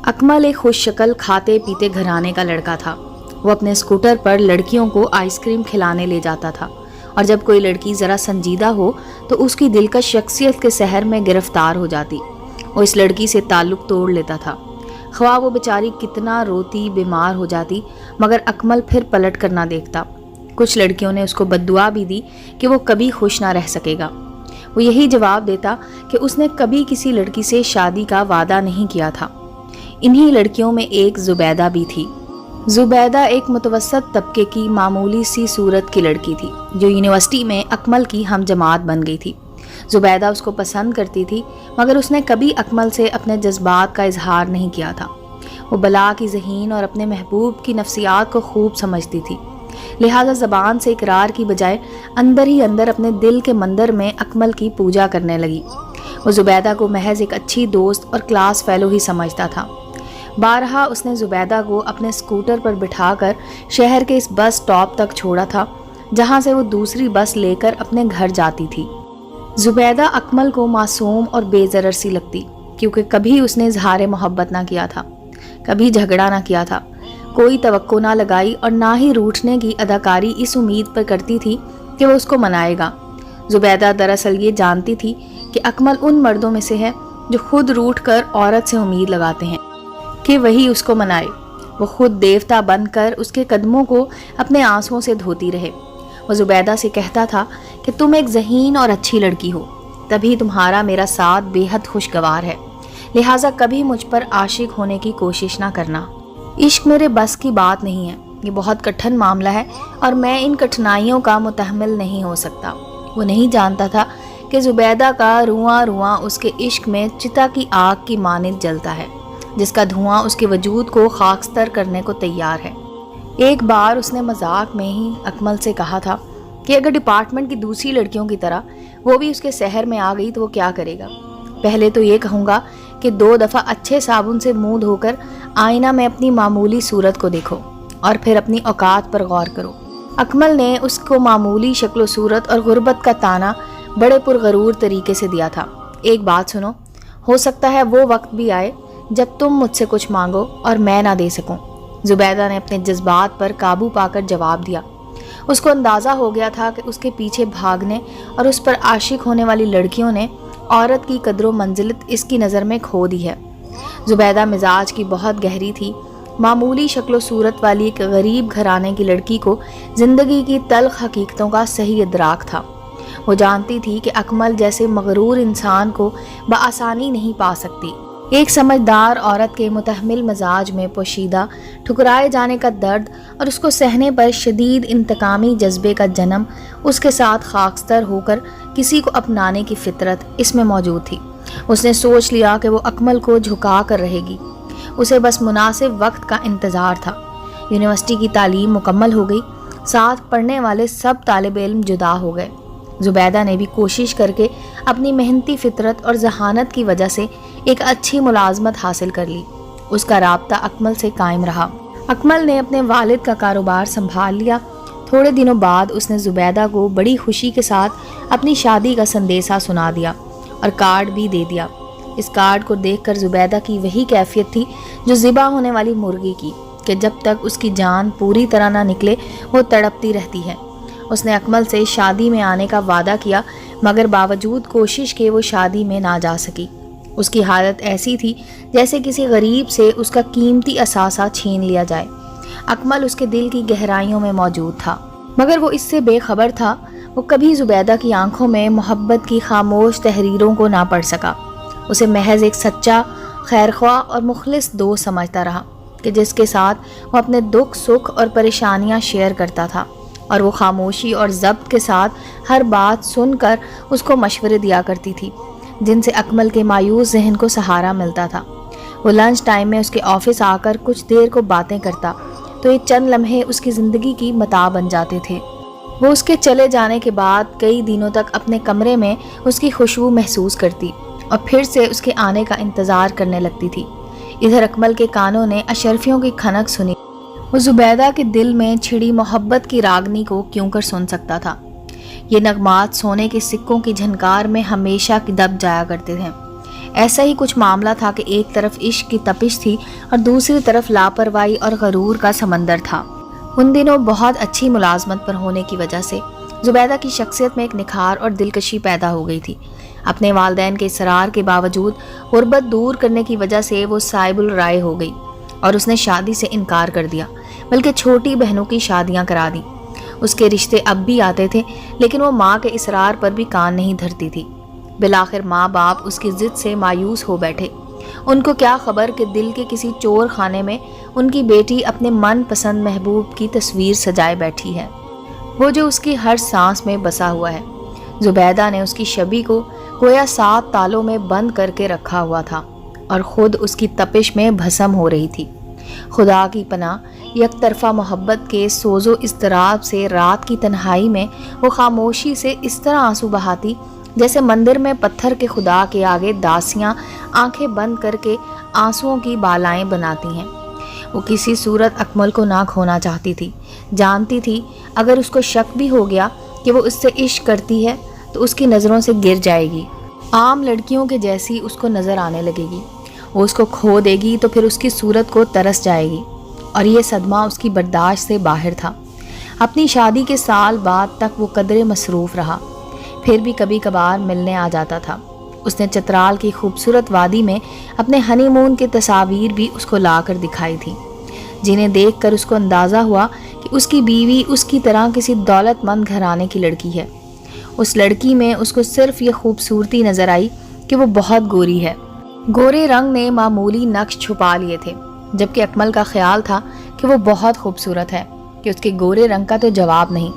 اکمل ایک خوش شکل کھاتے پیتے گھرانے کا لڑکا تھا۔ وہ اپنے اسکوٹر پر لڑکیوں کو آئس کریم کھلانے لے جاتا تھا، اور جب کوئی لڑکی ذرا سنجیدہ ہو تو اس کی دلکش شخصیت کے سحر میں گرفتار ہو جاتی۔ وہ اس لڑکی سے تعلق توڑ لیتا تھا، خواہ وہ بیچاری کتنا روتی بیمار ہو جاتی، مگر اکمل پھر پلٹ کر نہ دیکھتا۔ کچھ لڑکیوں نے اس کو بددعا بھی دی کہ وہ کبھی خوش نہ رہ سکے گا۔ وہ یہی جواب دیتا کہ اس نے کبھی کسی لڑکی سے شادی کا وعدہ نہیں کیا تھا۔ انہی لڑکیوں میں ایک زبیدہ بھی تھی۔ زبیدہ ایک متوسط طبقے کی معمولی سی صورت کی لڑکی تھی جو یونیورسٹی میں اکمل کی ہم جماعت بن گئی تھی۔ زبیدہ اس کو پسند کرتی تھی، مگر اس نے کبھی اکمل سے اپنے جذبات کا اظہار نہیں کیا تھا۔ وہ بلا کی ذہین اور اپنے محبوب کی نفسیات کو خوب سمجھتی تھی، لہٰذا زبان سے اقرار کی بجائے اندر ہی اندر اپنے دل کے مندر میں اکمل کی پوجا کرنے لگی۔ وہ زبیدہ کو محض ایک اچھی دوست اور کلاس فیلو ہی سمجھتا تھا۔ بارہا اس نے زبیدہ کو اپنے اسکوٹر پر بٹھا کر شہر کے اس بس اسٹاپ تک چھوڑا تھا جہاں سے وہ دوسری بس لے کر اپنے گھر جاتی تھی۔ زبیدہ اکمل کو معصوم اور بے ضرر سی لگتی، کیونکہ کبھی اس نے اظہار محبت نہ کیا تھا، کبھی جھگڑا نہ کیا تھا، کوئی توقع نہ لگائی، اور نہ ہی روٹھنے کی اداکاری اس امید پر کرتی تھی کہ وہ اس کو منائے گا۔ زبیدہ دراصل یہ جانتی تھی کہ اکمل ان مردوں میں سے ہے جو خود روٹھ کر عورت سے امید لگاتے ہیں کہ وہی اس کو منائے، وہ خود دیوتا بن کر اس کے قدموں کو اپنے آنسوؤں سے دھوتی رہے۔ وہ زبیدہ سے کہتا تھا کہ تم ایک ذہین اور اچھی لڑکی ہو، تبھی تمہارا میرا ساتھ بے حد خوشگوار ہے، لہٰذا کبھی مجھ پر عاشق ہونے کی کوشش نہ کرنا۔ عشق میرے بس کی بات نہیں ہے، یہ بہت کٹھن معاملہ ہے اور میں ان کٹھنائیوں کا متحمل نہیں ہو سکتا۔ وہ نہیں جانتا تھا کہ زبیدہ کا رواں رواں اس کے عشق میں چتا کی آگ کی مانند جلتا ہے، جس کا دھواں اس کے وجود کو خاکستر کرنے کو تیار ہے۔ ایک بار اس نے مذاق میں ہی اکمل سے کہا تھا کہ اگر ڈپارٹمنٹ کی دوسری لڑکیوں کی طرح وہ بھی اس کے سحر میں آ گئی تو وہ کیا کرے گا؟ پہلے تو یہ کہوں گا کہ 2 دفعہ اچھے صابن سے منہ دھو کر آئینہ میں اپنی معمولی صورت کو دیکھو اور پھر اپنی اوقات پر غور کرو۔ اکمل نے اس کو معمولی شکل و صورت اور غربت کا طعنہ بڑے پرغرور طریقے سے دیا تھا۔ ایک بات سنو، ہو سکتا ہے وہ وقت بھی آئے جب تم مجھ سے کچھ مانگو اور میں نہ دے سکوں۔ زبیدہ نے اپنے جذبات پر قابو پا کر جواب دیا۔ اس کو اندازہ ہو گیا تھا کہ اس کے پیچھے بھاگنے اور اس پر عاشق ہونے والی لڑکیوں نے عورت کی قدر و منزلت اس کی نظر میں کھو دی ہے۔ زبیدہ مزاج کی بہت گہری تھی، معمولی شکل و صورت والی ایک غریب گھرانے کی لڑکی کو زندگی کی تلخ حقیقتوں کا صحیح ادراک تھا۔ وہ جانتی تھی کہ اکمل جیسے مغرور انسان کو بآسانی نہیں پا سکتی۔ ایک سمجھدار عورت کے متحمل مزاج میں پوشیدہ ٹھکرائے جانے کا درد اور اس کو سہنے پر شدید انتقامی جذبے کا جنم، اس کے ساتھ خاکستر ہو کر کسی کو اپنانے کی فطرت اس میں موجود تھی۔ اس نے سوچ لیا کہ وہ اکمل کو جھکا کر رہے گی، اسے بس مناسب وقت کا انتظار تھا۔ یونیورسٹی کی تعلیم مکمل ہو گئی، ساتھ پڑھنے والے سب طالب علم جدا ہو گئے۔ زبیدہ نے بھی کوشش کر کے اپنی محنتی فطرت اور ذہانت کی وجہ سے ایک اچھی ملازمت حاصل کر لی۔ اس کا رابطہ اکمل سے قائم رہا۔ اکمل نے اپنے والد کا کاروبار سنبھال لیا۔ تھوڑے دنوں بعد اس نے زبیدہ کو بڑی خوشی کے ساتھ اپنی شادی کا سندیسہ سنا دیا اور کارڈ بھی دے دیا۔ اس کارڈ کو دیکھ کر زبیدہ کی وہی کیفیت تھی جو ذبح ہونے والی مرغی کی، کہ جب تک اس کی جان پوری طرح نہ نکلے وہ تڑپتی رہتی ہے۔ اس نے اکمل سے شادی میں آنے کا وعدہ کیا، مگر باوجود کوشش کے وہ شادی میں نہ جا سکی۔ اس کی حالت ایسی تھی جیسے کسی غریب سے اس کا قیمتی اثاثہ چھین لیا جائے۔ اکمل اس کے دل کی گہرائیوں میں موجود تھا، مگر وہ اس سے بے خبر تھا۔ وہ کبھی زبیدہ کی آنکھوں میں محبت کی خاموش تحریروں کو نہ پڑھ سکا۔ اسے محض ایک سچا، خیرخواہ اور مخلص دوست سمجھتا رہا کہ جس کے ساتھ وہ اپنے دکھ سکھ اور پریشانیاں شیئر کرتا تھا، اور وہ خاموشی اور ضبط کے ساتھ ہر بات سن کر اس کو مشورے دیا کرتی تھی، جن سے اکمل کے مایوس ذہن کو سہارا ملتا تھا۔ وہ لنچ ٹائم میں اس کے آفس آ کر کچھ دیر کو باتیں کرتا تو یہ چند لمحے اس کی زندگی کی متاع بن جاتے تھے۔ وہ اس کے چلے جانے کے بعد کئی دنوں تک اپنے کمرے میں اس کی خوشبو محسوس کرتی اور پھر سے اس کے آنے کا انتظار کرنے لگتی تھی۔ ادھر اکمل کے کانوں نے اشرفیوں کی کھنک سنی۔ وہ زبیدہ کے دل میں چھڑی محبت کی راگنی کو کیوں کر سن سکتا تھا؟ یہ نغمات سونے کے سکوں کی جھنکار میں ہمیشہ دب جایا کرتے تھے۔ ایسا ہی کچھ معاملہ تھا کہ ایک طرف عشق کی تپش تھی اور دوسری طرف لاپرواہی اور غرور کا سمندر تھا۔ ان دنوں بہت اچھی ملازمت پر ہونے کی وجہ سے زبیدہ کی شخصیت میں ایک نکھار اور دلکشی پیدا ہو گئی تھی۔ اپنے والدین کے اصرار کے باوجود غربت دور کرنے کی وجہ سے وہ صائب الرائے ہو گئی اور اس نے شادی سے انکار کر دیا، بلکہ چھوٹی بہنوں کی شادیاں کرا دیں۔ اس کے رشتے اب بھی آتے تھے، لیکن وہ ماں کے اصرار پر بھی کان نہیں دھرتی تھی۔ بالآخر ماں باپ اس کی ضد سے مایوس ہو بیٹھے۔ ان کو کیا خبر کہ دل کے کسی چور خانے میں ان کی بیٹی اپنے من پسند محبوب کی تصویر سجائے بیٹھی ہے، وہ جو اس کی ہر سانس میں بسا ہوا ہے۔ زبیدہ نے اس کی شبی کو گویا 7 تالوں میں بند کر کے رکھا ہوا تھا اور خود اس کی تپش میں بھسم ہو رہی تھی۔ خدا کی پناہ، یک طرفہ محبت کے سوز و اضطراب سے رات کی تنہائی میں وہ خاموشی سے اس طرح آنسو بہاتی جیسے مندر میں پتھر کے خدا کے آگے داسیاں آنکھیں بند کر کے آنسوؤں کی بالائیں بناتی ہیں۔ وہ کسی صورت اکمل کو نہ کھونا چاہتی تھی، جانتی تھی اگر اس کو شک بھی ہو گیا کہ وہ اس سے عشق کرتی ہے تو اس کی نظروں سے گر جائے گی، عام لڑکیوں کے جیسی اس کو نظر آنے لگے گی۔ وہ اس کو کھو دے گی تو پھر اس کی صورت کو ترس جائے گی، اور یہ صدمہ اس کی برداشت سے باہر تھا۔ اپنی شادی کے سال بعد تک وہ قدرے مصروف رہا، پھر بھی کبھی کبھار ملنے آ جاتا تھا۔ اس نے چترال کی خوبصورت وادی میں اپنے ہنی مون کی تصاویر بھی اس کو لا کر دکھائی تھی، جنہیں دیکھ کر اس کو اندازہ ہوا کہ اس کی بیوی اس کی طرح کسی دولت مند گھرانے کی لڑکی ہے۔ اس لڑکی میں اس کو صرف یہ خوبصورتی نظر آئی کہ وہ بہت گوری ہے۔ گورے رنگ نے معمولی نقش چھپا لیے تھے، جبکہ اکمل کا خیال تھا کہ وہ بہت خوبصورت ہے، کہ اس کے گورے رنگ کا تو جواب نہیں۔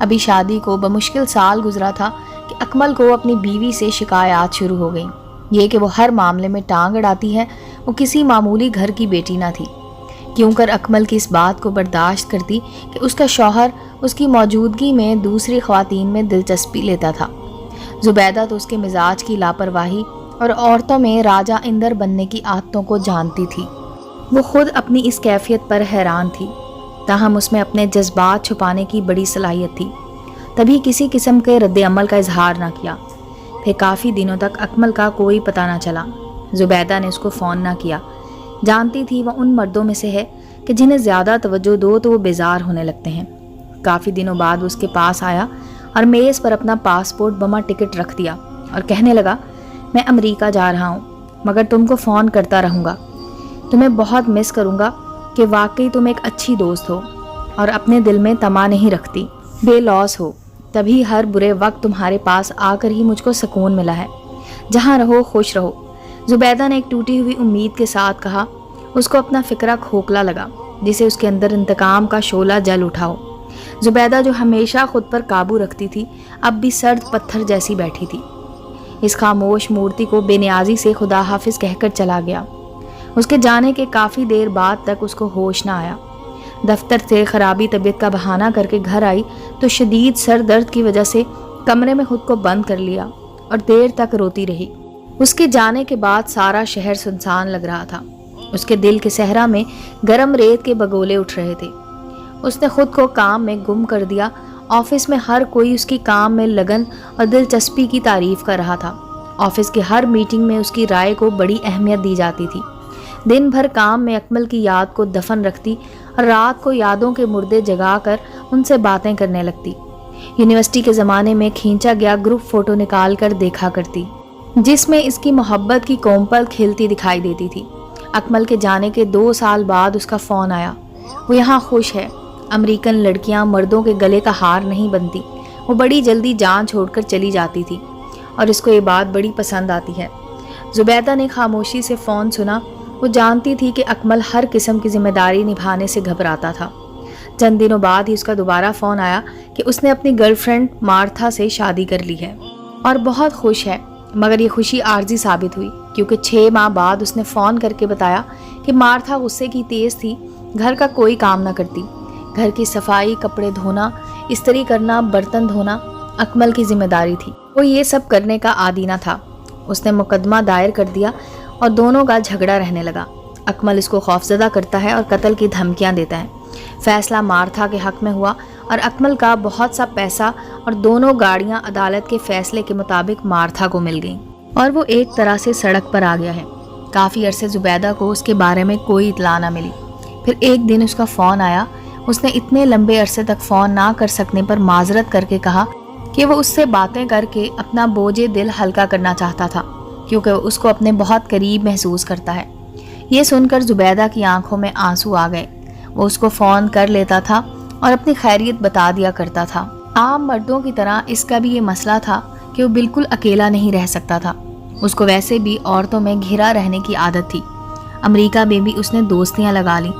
ابھی شادی کو بمشکل سال گزرا تھا کہ اکمل کو اپنی بیوی سے شکایات شروع ہو گئیں، یہ کہ وہ ہر معاملے میں ٹانگ اڑاتی ہے، وہ کسی معمولی گھر کی بیٹی نہ تھی۔ کیوں کر اکمل کی اس بات کو برداشت کرتی کہ اس کا شوہر اس کی موجودگی میں دوسری خواتین میں دلچسپی لیتا تھا۔ زبیدہ تو اس کے مزاج کی لاپرواہی اور عورتوں میں راجہ اندر بننے کی عادتوں کو جانتی تھی۔ وہ خود اپنی اس کیفیت پر حیران تھی، تاہم اس میں اپنے جذبات چھپانے کی بڑی صلاحیت تھی، تبھی کسی قسم کے رد عمل کا اظہار نہ کیا۔ پھر کافی دنوں تک اکمل کا کوئی پتہ نہ چلا۔ زبیدہ نے اس کو فون نہ کیا، جانتی تھی وہ ان مردوں میں سے ہے کہ جنہیں زیادہ توجہ دو تو وہ بیزار ہونے لگتے ہیں۔ کافی دنوں بعد وہ اس کے پاس آیا اور میز پر اپنا پاسپورٹ بما ٹکٹ رکھ دیا اور کہنے لگا، میں امریکہ جا رہا ہوں، مگر تم کو فون کرتا رہوں گا۔ تمہیں بہت مس کروں گا کہ واقعی تم ایک اچھی دوست ہو اور اپنے دل میں طمع نہیں رکھتی، بے لوث ہو، تبھی ہر برے وقت تمہارے پاس آ کر ہی مجھ کو سکون ملا ہے۔ جہاں رہو خوش رہو۔ زبیدہ نے ایک ٹوٹی ہوئی امید کے ساتھ کہا۔ اس کو اپنا فکرہ کھوکھلا لگا، جسے اس کے اندر انتقام کا شعلہ جل اٹھا ہو۔ زبیدہ جو ہمیشہ خود پر قابو رکھتی تھی، اب بھی سرد پتھر جیسی بیٹھی تھی۔ اس خاموش مورتی کو بے نیازی سے خدا حافظ کہہ کر چلا گیا۔ اس کے جانے کے کافی دیر بعد تک اس کو ہوش نہ آیا۔ دفتر سے خرابی طبیعت کا بہانہ کر کے گھر آئی تو شدید سر درد کی وجہ سے کمرے میں خود کو بند کر لیا اور دیر تک روتی رہی۔ اس کے جانے کے بعد سارا شہر سنسان لگ رہا تھا۔ اس کے دل کے صحرا میں گرم ریت کے بگولے اٹھ رہے تھے۔ اس نے خود کو کام میں گم کر دیا۔ آفس میں ہر کوئی اس کی کام میں لگن اور دلچسپی کی تعریف کر رہا تھا۔ آفس کی ہر میٹنگ میں اس کی رائے کو بڑی اہمیت دی جاتی تھی۔ دن بھر کام میں اکمل کی یاد کو دفن رکھتی اور رات کو یادوں کے مردے جگا کر ان سے باتیں کرنے لگتی۔ یونیورسٹی کے زمانے میں کھینچا گیا گروپ فوٹو نکال کر دیکھا کرتی، جس میں اس کی محبت کی کومپل کھلتی دکھائی دیتی تھی۔ اکمل کے جانے کے 2 سال بعد اس کا فون آیا۔ وہ یہاں خوش ہے۔ امریکن لڑکیاں مردوں کے گلے کا ہار نہیں بنتی۔ وہ بڑی جلدی جان چھوڑ کر چلی جاتی تھی اور اس کو یہ بات بڑی پسند آتی ہے۔ زبیدہ نے خاموشی سے فون سنا۔ وہ جانتی تھی کہ اکمل ہر قسم کی ذمہ داری نبھانے سے گھبراتا تھا۔ چند دنوں بعد ہی اس کا دوبارہ فون آیا کہ اس نے اپنی گرل فرینڈ مارتھا سے شادی کر لی ہے اور بہت خوش ہے، مگر یہ خوشی عارضی ثابت ہوئی کیونکہ 6 ماہ بعد اس نے فون کر کے بتایا کہ مارتھا غصے کی تیز تھی، گھر کا کوئی کام نہ کرتی۔ گھر کی صفائی، کپڑے دھونا، استری کرنا، برتن دھونا اکمل کی ذمہ داری تھی۔ وہ یہ سب کرنے کا عادی نہ تھا۔ اس نے مقدمہ دائر کر دیا اور دونوں کا جھگڑا رہنے لگا۔ اکمل اس کو خوفزدہ کرتا ہے اور قتل کی دھمکیاں دیتا ہے۔ فیصلہ مارتھا کے حق میں ہوا اور اکمل کا بہت سا پیسہ اور دونوں گاڑیاں عدالت کے فیصلے کے مطابق مارتھا کو مل گئیں۔ اور وہ ایک طرح سے سڑک پر آ گیا ہے۔ کافی عرصے زبیدہ کو اس کے بارے میں کوئی اطلاع نہ ملی۔ پھر ایک دن اس کا فون آیا۔ اس نے اتنے لمبے عرصے تک فون نہ کر سکنے پر معذرت کر کے کہا کہ وہ اس سے باتیں کر کے اپنا بوجھ دل ہلکا کرنا چاہتا تھا، کیونکہ وہ اس کو اپنے بہت قریب محسوس کرتا ہے۔ یہ سن کر زبیدہ کی آنکھوں میں آنسو آ گئے۔ وہ اس کو فون کر لیتا تھا اور اپنی خیریت بتا دیا کرتا تھا۔ عام مردوں کی طرح اس کا بھی یہ مسئلہ تھا کہ وہ بالکل اکیلا نہیں رہ سکتا تھا۔ اس کو ویسے بھی عورتوں میں گھرا رہنے کی عادت تھی۔ امریکہ میں بھی اس نے دوستیاں لگا لی۔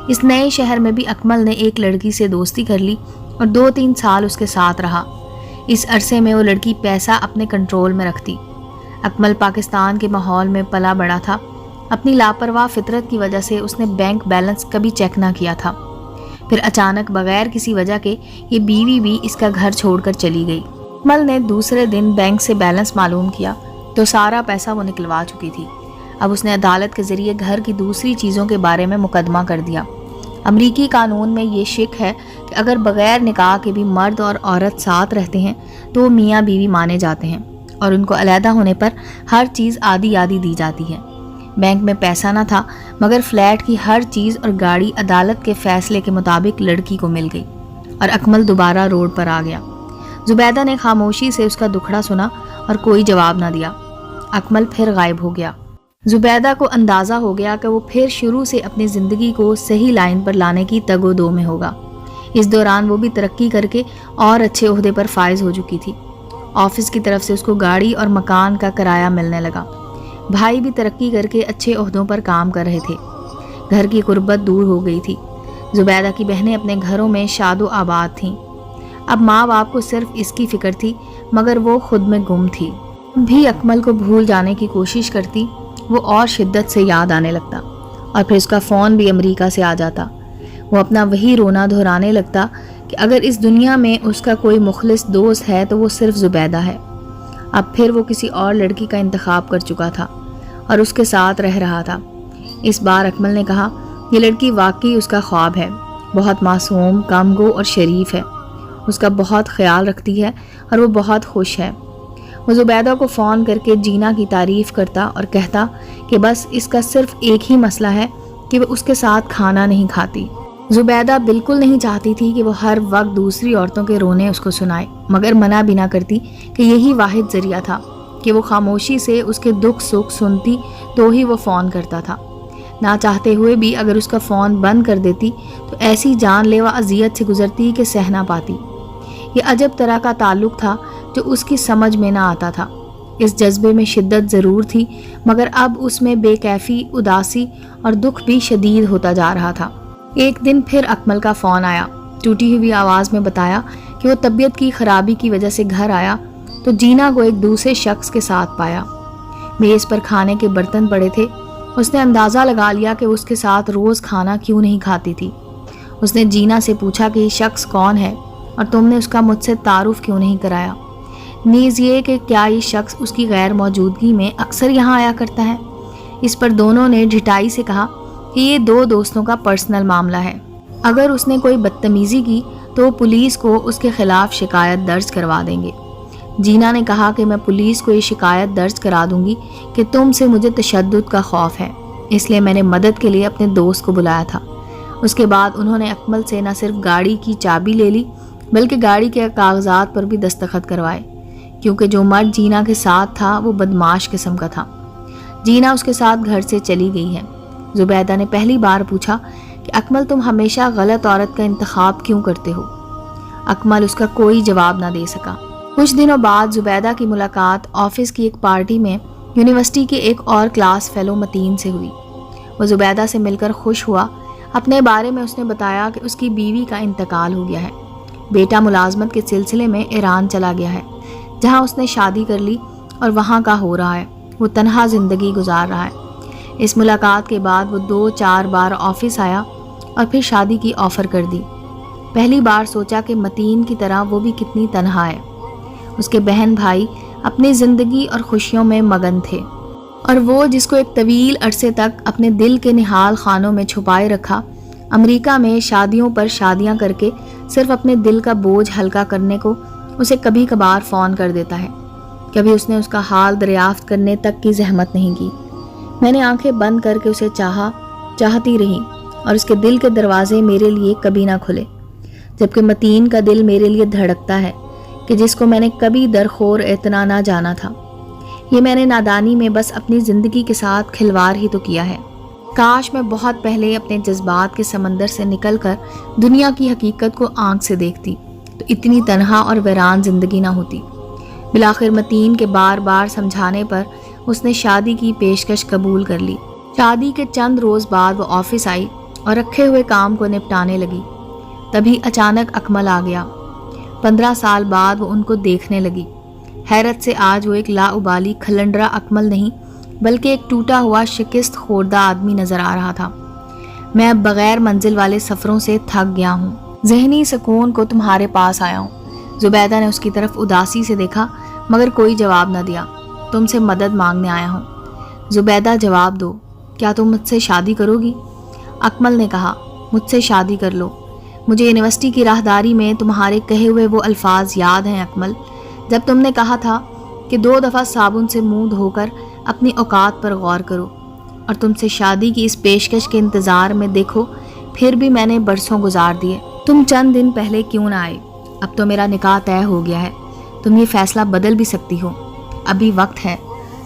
اس نئے شہر میں بھی اکمل نے ایک لڑکی سے دوستی کر لی اور 2-3 سال اس کے ساتھ رہا۔ اس عرصے میں وہ لڑکی پیسہ اپنے کنٹرول میں رکھتی۔ اکمل پاکستان کے ماحول میں پلا بڑا تھا۔ اپنی لاپرواہ فطرت کی وجہ سے اس نے بینک بیلنس کبھی چیک نہ کیا تھا۔ پھر اچانک بغیر کسی وجہ کے یہ بیوی بھی اس کا گھر چھوڑ کر چلی گئی۔ اکمل نے دوسرے دن بینک سے بیلنس معلوم کیا تو سارا پیسہ وہ نکلوا چکی تھی۔ اب اس نے عدالت کے ذریعے گھر کی دوسری چیزوں کے بارے میں مقدمہ کر دیا۔ امریکی قانون میں یہ شک ہے کہ اگر بغیر نکاح کے بھی مرد اور عورت ساتھ رہتے ہیں تو وہ میاں بیوی مانے جاتے ہیں اور ان کو علیحدہ ہونے پر ہر چیز آدھی آدھی دی جاتی ہے۔ بینک میں پیسہ نہ تھا مگر فلیٹ کی ہر چیز اور گاڑی عدالت کے فیصلے کے مطابق لڑکی کو مل گئی اور اکمل دوبارہ روڈ پر آ گیا۔ زبیدہ نے خاموشی سے اس کا دکھڑا سنا اور کوئی جواب نہ دیا۔ اکمل پھر غائب ہو گیا۔ زبیدہ کو اندازہ ہو گیا کہ وہ پھر شروع سے اپنی زندگی کو صحیح لائن پر لانے کی تگ و دو میں ہوگا۔ اس دوران وہ بھی ترقی کر کے اور اچھے عہدے پر فائز ہو چکی تھی۔ آفس کی طرف سے اس کو گاڑی اور مکان کا کرایہ ملنے لگا۔ بھائی بھی ترقی کر کے اچھے عہدوں پر کام کر رہے تھے۔ گھر کی غربت دور ہو گئی تھی۔ زبیدہ کی بہنیں اپنے گھروں میں شاد و آباد تھیں۔ اب ماں باپ کو صرف اس کی فکر تھی مگر وہ خود میں گم تھی۔ بھی اکمل کو بھول جانے کی کوشش کرتی، وہ اور شدت سے یاد آنے لگتا اور پھر اس کا فون بھی امریکہ سے آ جاتا۔ وہ اپنا وہی رونا دہرانے لگتا کہ اگر اس دنیا میں اس کا کوئی مخلص دوست ہے تو وہ صرف زبیدہ ہے۔ اب پھر وہ کسی اور لڑکی کا انتخاب کر چکا تھا اور اس کے ساتھ رہ رہا تھا۔ اس بار اکمل نے کہا، یہ لڑکی واقعی اس کا خواب ہے، بہت معصوم، کم گو اور شریف ہے، اس کا بہت خیال رکھتی ہے اور وہ بہت خوش ہے۔ وہ زبیدہ کو فون کر کے جینا کی تعریف کرتا اور کہتا کہ بس اس کا صرف ایک ہی مسئلہ ہے کہ وہ اس کے ساتھ کھانا نہیں کھاتی۔ زبیدہ بالکل نہیں چاہتی تھی کہ وہ ہر وقت دوسری عورتوں کے رونے اس کو سنائے، مگر منع بھی نہ کرتی کہ یہی واحد ذریعہ تھا کہ وہ خاموشی سے اس کے دکھ سکھ سنتی تو ہی وہ فون کرتا تھا۔ نہ چاہتے ہوئے بھی اگر اس کا فون بند کر دیتی تو ایسی جان لیوا اذیت سے گزرتی کہ سہ نہ پاتی۔ یہ عجب طرح کا تعلق تھا جو اس کی سمجھ میں نہ آتا تھا۔ اس جذبے میں شدت ضرور تھی مگر اب اس میں بے کیفی، اداسی اور دکھ بھی شدید ہوتا جا رہا تھا۔ ایک دن پھر اکمل کا فون آیا۔ ٹوٹی ہوئی آواز میں بتایا کہ وہ طبیعت کی خرابی کی وجہ سے گھر آیا تو جینا کو ایک دوسرے شخص کے ساتھ پایا۔ میز پر کھانے کے برتن پڑے تھے۔ اس نے اندازہ لگا لیا کہ اس کے ساتھ روز کھانا کیوں نہیں کھاتی تھی۔ اس نے جینا سے پوچھا کہ یہ شخص کون ہے اور تم نے اس کا مجھ سے تعارف کیوں نہیں کرایا، نیز یہ کہ کیا یہ شخص اس کی غیر موجودگی میں اکثر یہاں آیا کرتا ہے۔ اس پر دونوں نے ڈھٹائی سے کہا کہ یہ دو دوستوں کا پرسنل معاملہ ہے، اگر اس نے کوئی بدتمیزی کی تو وہ پولیس کو اس کے خلاف شکایت درج کروا دیں گے۔ جینا نے کہا کہ میں پولیس کو یہ شکایت درج کرا دوں گی کہ تم سے مجھے تشدد کا خوف ہے، اس لیے میں نے مدد کے لیے اپنے دوست کو بلایا تھا۔ اس کے بعد انہوں نے اکمل سے نہ صرف گاڑی کی چابی لے لی بلکہ گاڑی کے کاغذات پر بھی دستخط کروائے، کیونکہ جو مرد جینا کے ساتھ تھا وہ بدمعاش قسم کا تھا۔ جینا اس کے ساتھ گھر سے چلی گئی ہے۔ زبیدہ نے پہلی بار پوچھا کہ اکمل تم ہمیشہ غلط عورت کا انتخاب کیوں کرتے ہو؟ اکمل اس کا کوئی جواب نہ دے سکا۔ کچھ دنوں بعد زبیدہ کی ملاقات آفس کی ایک پارٹی میں یونیورسٹی کے ایک اور کلاس فیلو متین سے ہوئی۔ وہ زبیدہ سے مل کر خوش ہوا۔ اپنے بارے میں اس نے بتایا کہ اس کی بیوی کا انتقال ہو گیا ہے، بیٹا ملازمت کے سلسلے میں ایران چلا گیا ہے، جہاں اس نے شادی کر لی اور وہاں کا ہو رہا ہے، وہ تنہا زندگی گزار رہا ہے۔ اس ملاقات کے بعد وہ 2-4 بار آفس آیا اور پھر شادی کی آفر کر دی۔ پہلی بار سوچا کہ متین کی طرح وہ بھی کتنی تنہا ہے۔ اس کے بہن بھائی اپنی زندگی اور خوشیوں میں مگن تھے اور وہ جس کو ایک طویل عرصے تک اپنے دل کے نہال خانوں میں چھپائے رکھا، امریکہ میں شادیوں پر شادیاں کر کے صرف اپنے دل کا بوجھ ہلکا کرنے کو اسے کبھی کبھار فون کر دیتا ہے۔ کبھی اس نے اس کا حال دریافت کرنے تک کی زحمت نہیں کی۔ میں نے آنکھیں بند کر کے اسے چاہتی رہی اور اس کے دل کے دروازے میرے لیے کبھی نہ کھلے، جبکہ متین کا دل میرے لیے دھڑکتا ہے کہ جس کو میں نے کبھی درخور اعتنا نہ جانا تھا۔ یہ میں نے نادانی میں بس اپنی زندگی کے ساتھ کھلواڑ ہی تو کیا ہے۔ کاش میں بہت پہلے اپنے جذبات کے سمندر سے نکل کر دنیا کی حقیقت کو آنکھ سے دیکھتی تو اتنی تنہا اور ویران زندگی نہ ہوتی۔ بالآخر متین کے بار بار سمجھانے پر اس نے شادی کی پیشکش قبول کر لی۔ شادی کے چند روز بعد وہ آفس آئی اور رکھے ہوئے کام کو نپٹانے لگی۔ تبھی اچانک اکمل آ گیا۔ 15 سال بعد وہ ان کو دیکھنے لگی۔ حیرت سے آج وہ ایک لاابالی کھلنڈرا اکمل نہیں بلکہ ایک ٹوٹا ہوا شکست خوردہ آدمی نظر آ رہا تھا۔ میں اب بغیر منزل والے سفروں سے تھک گیا ہوں، ذہنی سکون کو تمہارے پاس آیا ہوں۔ زبیدہ نے اس کی طرف اداسی سے دیکھا مگر کوئی جواب نہ دیا۔ تم سے مدد مانگنے آیا ہوں۔ زبیدہ جواب دو، کیا تم مجھ سے شادی کرو گی؟ اکمل نے کہا، مجھ سے شادی کر لو۔ مجھے یونیورسٹی کی راہداری میں تمہارے کہے ہوئے وہ الفاظ یاد ہیں اکمل، جب تم نے کہا تھا کہ 2 دفعہ صابن سے منہ دھو کر اپنی اوقات پر غور کرو، اور تم سے شادی کی اس پیشکش کے انتظار میں دیکھو پھر بھی میں نے برسوں گزار دیے۔ تم چند دن پہلے کیوں نہ آئے؟ اب تو میرا نکاح طے ہو گیا ہے، تم یہ فیصلہ بدل بھی سکتی ہو، ابھی وقت ہے۔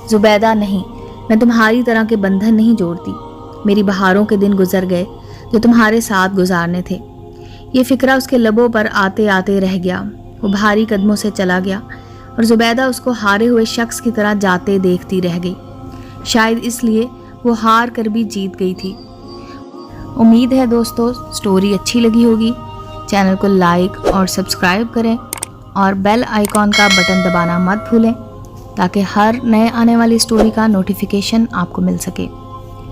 زبیدہ نہیں، میں تمہاری طرح کے بندھن نہیں جوڑتی۔ میری بہاروں کے دن گزر گئے جو تمہارے ساتھ گزارنے تھے۔ یہ فکرہ اس کے لبوں پر آتے آتے رہ گیا۔ وہ بھاری قدموں سے چلا گیا اور زبیدہ اس کو ہارے ہوئے شخص کی طرح جاتے دیکھتی رہ گئی۔ شاید اس لیے وہ ہار کر بھی جیت گئی تھی۔ امید ہے دوستو سٹوری اچھی لگی ہوگی۔ چینل کو لائک اور سبسکرائب کریں اور بیل آئیکن کا بٹن دبانا مت بھولیں تاکہ ہر نئے آنے والی سٹوری کا نوٹیفیکیشن آپ کو مل سکے۔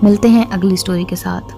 ملتے ہیں اگلی سٹوری کے ساتھ۔